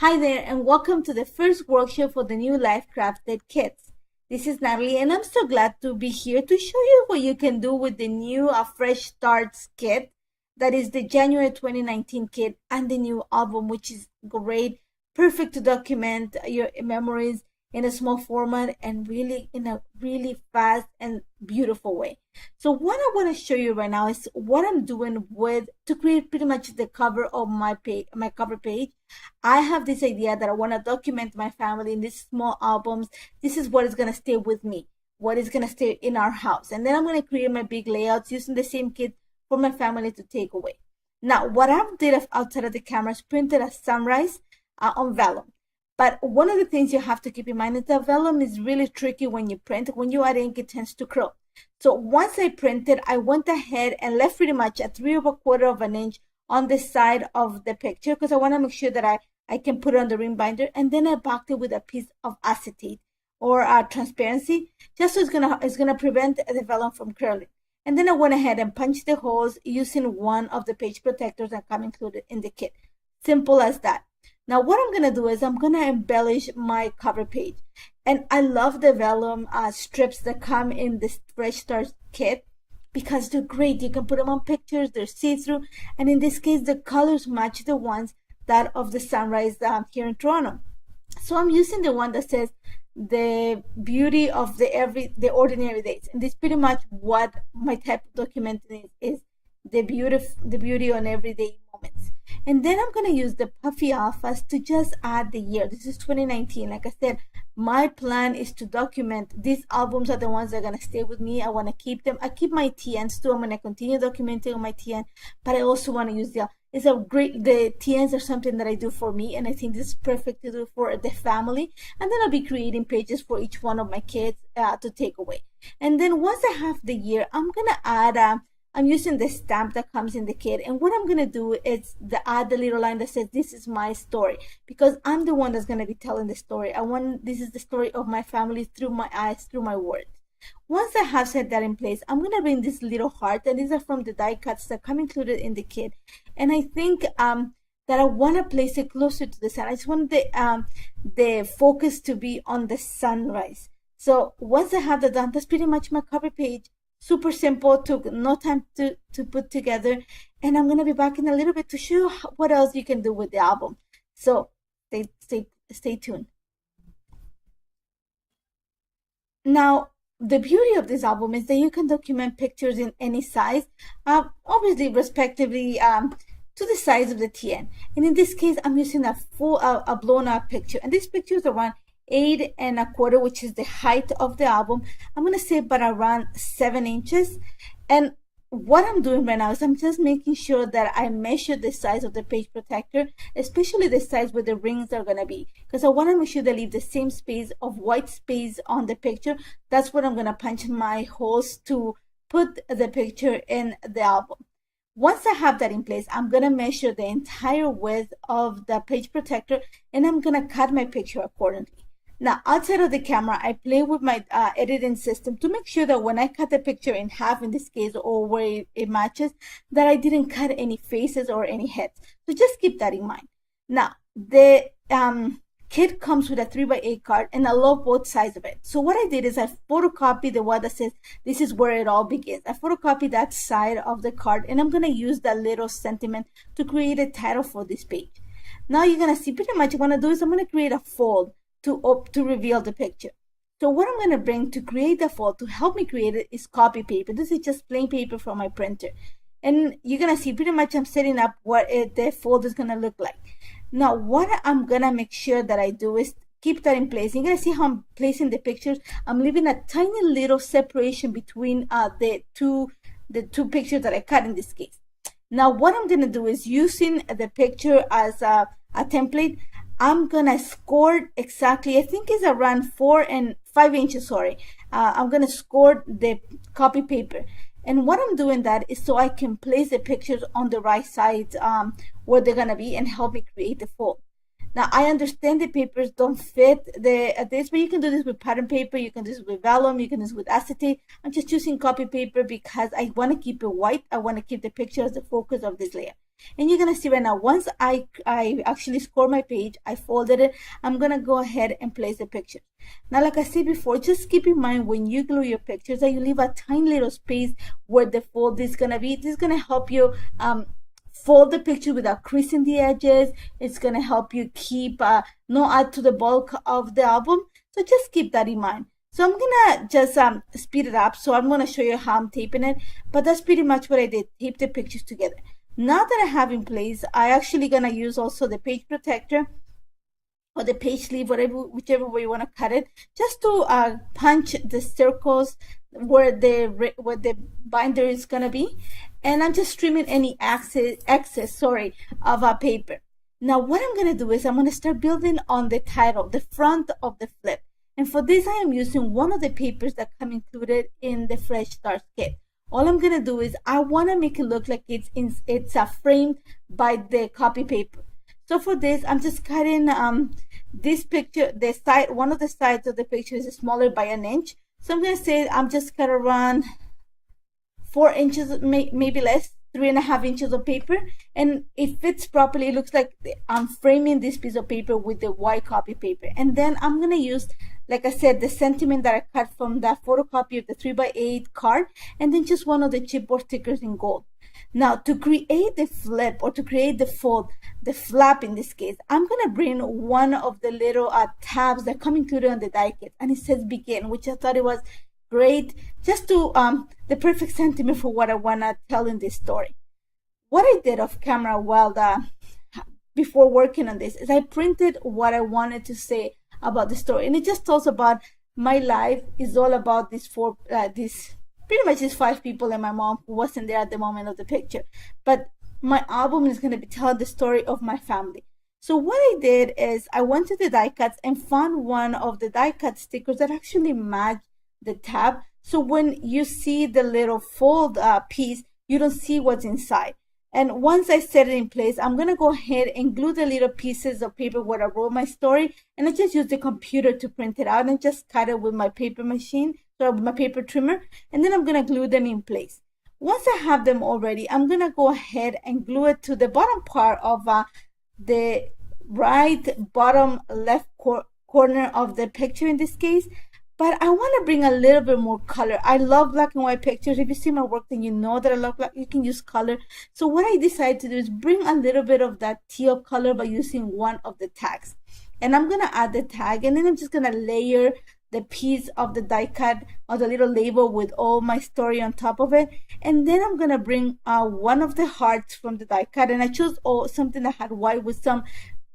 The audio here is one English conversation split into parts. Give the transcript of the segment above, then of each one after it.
Hi there, and welcome to the first workshop for the new Life Crafted kits. This is Natalie, and I'm so glad to be here to show you what you can do with the new Fresh Starts kit. That is the January 2019 kit and the new album, which is great, perfect to document your memories in a small format and really in a really fast and beautiful way. So what I want to show you right now is what I'm doing to create pretty much the cover of my cover page. I have this idea that I want to document my family in these small albums. This is what is going to stay with me, what is going to stay in our house. And then I'm going to create my big layouts using the same kit for my family to take away. Now, what I did outside of the camera is printed a sunrise on vellum. But one of the things you have to keep in mind is that vellum is really tricky when you print. When you add ink, it tends to curl. So once I printed, I went ahead and left pretty much a 3/4 of an inch on the side of the picture because I want to make sure that I can put it on the ring binder. And then I backed it with a piece of acetate or transparency, just so it's gonna prevent the vellum from curling. And then I went ahead and punched the holes using one of the page protectors that come included in the kit. Simple as that. Now what I'm going to do is I'm going to embellish my cover page. And I love the vellum strips that come in this Fresh Start kit because they're great. You can put them on pictures, they're see-through. And in this case, the colors match the ones that of the sunrise here in Toronto. So I'm using the one that says the beauty of the ordinary days. And this is pretty much what my type of documenting is the beauty on everyday moments. And then I'm going to use the puffy alphas to just add the year. This is 2019. Like I said, my plan is to document. These albums are the ones that are going to stay with me. I want to keep them. I keep my TNs too. I'm going to continue documenting on my TN, but I also want to use the TNs are something that I do for me, and I think this is perfect to do for the family. And then I'll be creating pages for each one of my kids to take away. And then once I have the year, I'm going to add I'm using the stamp that comes in the kit, and what I'm going to do is add the little line that says this is my story, because I'm the one that's going to be telling the story. This is the story of my family through my eyes, through my words. Once I have set that in place, I'm going to bring this little heart, and these are from the die cuts that come included in the kit. And I think that I want to place it closer to the sun. I just want the focus to be on the sunrise. So once I have that done, that's pretty much my cover page. Super simple, took no time to put together. And I'm going to be back in a little bit to show you what else you can do with the album. So stay tuned. Now, the beauty of this album is that you can document pictures in any size, obviously respectively to the size of the TN. And in this case, I'm using a blown up picture. And this picture is around 8 1/4, which is the height of the album. I'm going to say about around 7 inches. And what I'm doing right now is I'm just making sure that I measure the size of the page protector, especially the size where the rings are going to be, because I want to make sure they leave the same space of white space on the picture. That's what I'm going to punch my holes to put the picture in the album. Once I have that in place, I'm going to measure the entire width of the page protector, and I'm going to cut my picture accordingly. Now, outside of the camera, I play with my editing system to make sure that when I cut the picture in half, in this case, or where it matches, that I didn't cut any faces or any heads. So just keep that in mind. Now, the kit comes with a 3x8 card, and I love both sides of it. So what I did is I photocopied the one that says, this is where it all begins. I photocopied that side of the card, and I'm going to use that little sentiment to create a title for this page. Now you're going to see pretty much what I'm going to do is I'm going to create a fold to reveal the picture. So what I'm going to bring to create the fold, to help me create it, is copy paper. This is just plain paper from my printer. And you're going to see pretty much I'm setting up what the fold is going to look like. Now, what I'm going to make sure that I do is keep that in place. You're going to see how I'm placing the pictures. I'm leaving a tiny little separation between the two pictures that I cut in this case. Now, what I'm going to do is using the picture as a template, I'm going to score exactly, I think it's around 4 and 5 inches, sorry. I'm going to score the copy paper. And what I'm doing that is so I can place the pictures on the right side where they're going to be and help me create the fold. Now, I understand the papers don't fit this, but you can do this with pattern paper, you can do this with vellum, you can do this with acetate. I'm just choosing copy paper because I want to keep it white. I want to keep the picture as the focus of this layer. And you're gonna see right now, once I actually score my page, I folded it, I'm gonna go ahead and place the picture. Now, like I said before, just keep in mind when you glue your pictures that you leave a tiny little space where the fold is gonna be. This is gonna help you fold the picture without creasing the edges. It's gonna help you keep no add to the bulk of the album. So just keep that in mind. So I'm gonna just speed it up. So I'm gonna show you how I'm taping it, but that's pretty much what I did, tape the pictures together. Now that I have in place, I actually gonna use also the page protector or the page sleeve, whichever way you want to cut it, just to punch the circles where the binder is gonna be. And I'm just trimming any excess of a paper. Now what I'm gonna do is I'm gonna start building on the title, the front of the flip. And for this, I am using one of the papers that come included in the Fresh Start kit. All I'm gonna do is I wanna make it look like it's framed by the copy paper. So for this, I'm just cutting this picture, one of the sides of the picture is smaller by an inch. So I'm gonna say I'm just gonna run 4 inches, maybe less, 3.5 inches of paper, and it fits properly. It looks like I'm framing this piece of paper with the white copy paper. And then I'm gonna use, like I said, the sentiment that I cut from that photocopy of the 3x8 card, and then just one of the chipboard stickers in gold. Now to create the flip, or to create the fold, the flap in this case, I'm gonna bring one of the little tabs that come included on the die kit, and it says begin, which I thought it was great, just to the perfect sentiment for what I wanna tell in this story. What I did off camera while before working on this is I printed what I wanted to say about the story, and it just tells about my life is all about these pretty much these 5 people and my mom, who wasn't there at the moment of the picture. But my album is going to be telling the story of my family. So what I did is I went to the die cuts and found one of the die cut stickers that actually matched the tab. So when you see the little fold piece, you don't see what's inside. And once I set it in place, I'm going to go ahead and glue the little pieces of paper where I wrote my story. And I just use the computer to print it out and just cut it with my paper machine, so with my paper trimmer. And then I'm going to glue them in place. Once I have them already, I'm going to go ahead and glue it to the bottom part of the right bottom left corner of the picture in this case. But I want to bring a little bit more color. I love black and white pictures. If you see my work, then you know that I love black. You can use color. So what I decided to do is bring a little bit of that teal color by using one of the tags. And I'm going to add the tag, and then I'm just going to layer the piece of the die cut or the little label with all my story on top of it. And then I'm going to bring one of the hearts from the die cut. And I chose something that had white with some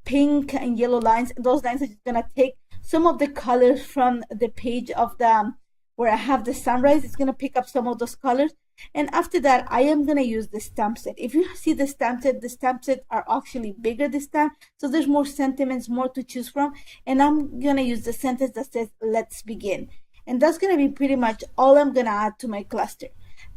pink and yellow lines. Those lines are just going to take some of the colors from the page of where I have the sunrise. It's going to pick up some of those colors. And after that, I am going to use the stamp set. If you see the stamp set are actually bigger this time. So there's more sentiments, more to choose from. And I'm going to use the sentence that says, let's begin. And that's going to be pretty much all I'm going to add to my cluster.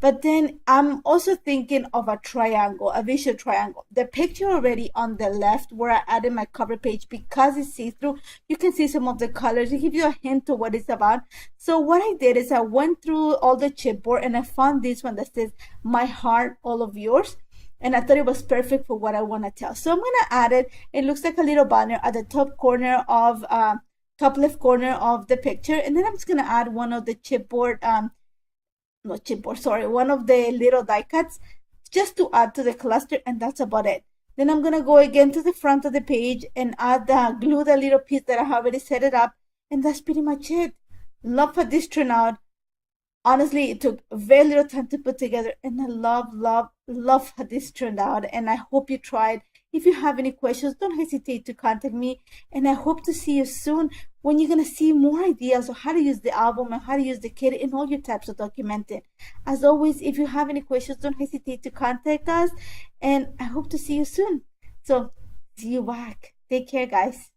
But then I'm also thinking of a triangle, a visual triangle. The picture already on the left where I added my cover page, because it's see-through, you can see some of the colors. It gives you a hint of what it's about. So what I did is I went through all the chipboard and I found this one that says, my heart, all of yours. And I thought it was perfect for what I want to tell. So I'm going to add it. It looks like a little banner at the top corner of, top left corner of the picture. And then I'm just going to add one of the chipboard, one of the little die cuts just to add to the cluster, and that's about it. Then I'm gonna go again to the front of the page and add glue the little piece that I have already set it up, and that's pretty much it. Love how this turned out. Honestly, it took very little time to put together, and I love how this turned out, and I hope you tried. If you have any questions, don't hesitate to contact me, and I hope to see you soon when you're going to see more ideas of how to use the album and how to use the kit in all your types of documenting. As always, if you have any questions, don't hesitate to contact us, and I hope to see you soon. So, see you back. Take care, guys.